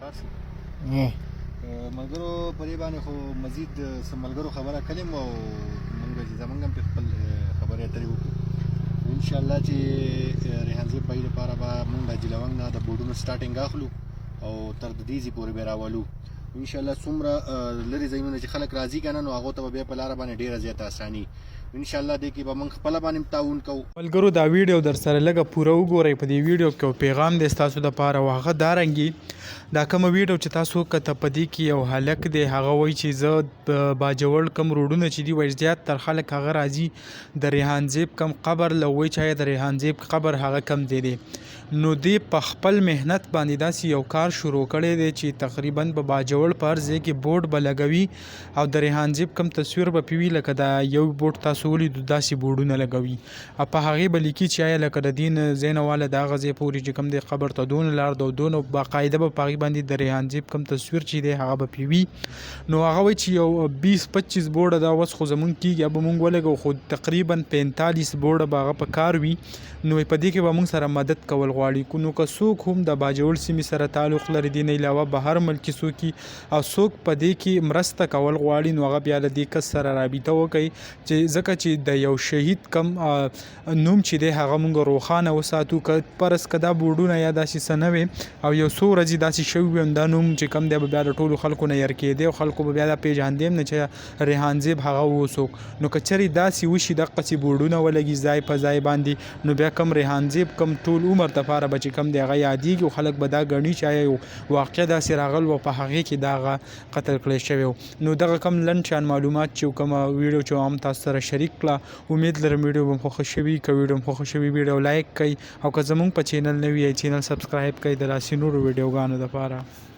خاص ملګرو په دې باندې خو مزید ملګرو خبره کړم او موږ چې زمونږ هم په خپل خبرې اترې وکړو ان شاء الله چې ریحان زیب پای لپاره به موږ د جلونګ نه د بورډونو سټارټینګ اخلو او تر د دیزي پورې به راولو ان شاء الله څومره لري ځایونه چې خلک راضي کنه نو هغه ته به په لار باندې ډیره زیاته اساني ان شاء الله دې کې به موږ خپل باندې تعاون کوو. ملګرو دا ویډیو در سره لږه پوره وګورئ. په دې ویډیو کې پیغام دی تاسو د پاره واغه دارنګي دا کوم ویډیو چې تاسو کته پدې کې یو هلک دی هغه وایي چې زه باجوړ کم روډونه چې دی وای زیات تر خلک هغه راځي د ریحان زیب کم قبر لوي چې د ریحان زیب قبر هغه کم دی نو دی په خپل مهنت باندې داسې یو کار شروع کړی دی چې تقریبا په باجوړ پر ځای کې بورډ بلګوي او د ریحان زیب کم تصویر به پیوي لکه دا یو بورډ تاسو ولید داسې بورډونه لګوي او په هغه بلکی چې لکه د دین زینواله د غزې پوری چې کم دی قبر ته دون لار دون باقاعده په پاغي باندې د ریحان زیب کم تصویر چې دی هغه به پیوي نو هغه وای چې یو 20-25 بورډ دا وس خو زمون کیږي به مونږ ولګو خو تقریبا 45 بورډ باغه په کار وي نو په دې کې به موږ سره مدد کول غواړي کو نو که څوک هم د باجوړ سیمې سره تعلق لري دی نه علاوه بهر ملکی څوک او څوک په دې کې مرسته کول غواړي نو هغه بیا له دې کس سره رابطه وکړي چې ځکه چې د یو شهید کم نوم چې دی هغه موږ روخانه وساتو که پرس کدا بورډونه یا داسې سنوي او یو څو ورځې داسې شوی دا نوم چې کم دی بیا د ټولو خلکو نه ير کېدی او خلکو بیا د پیژاندیم نه چې ریحان زیب هغه وسوک نو کچري داسې وشي د قصي بورډونه ولګي ځای په ځای باندې نو بیا کم ریحان زیب کم ټول عمر د پاره بچ کم دی هغه یادېږي او خلک به دا غني چې واقع داسې راغل و په هغه کې دا قتل کړی شوی نو دغه کم لنډ معلومات چې کوم ویډیو چې هم تاسو سره شریک کړه امید لرم ویډیو به خوښ شوي که ویډیو خوښ شوي ویډیو لایک کړئ او که زموږ په چینل نوی چینل سبسکرایب کړئ د داسې نورو ویډیوګانو لپاره.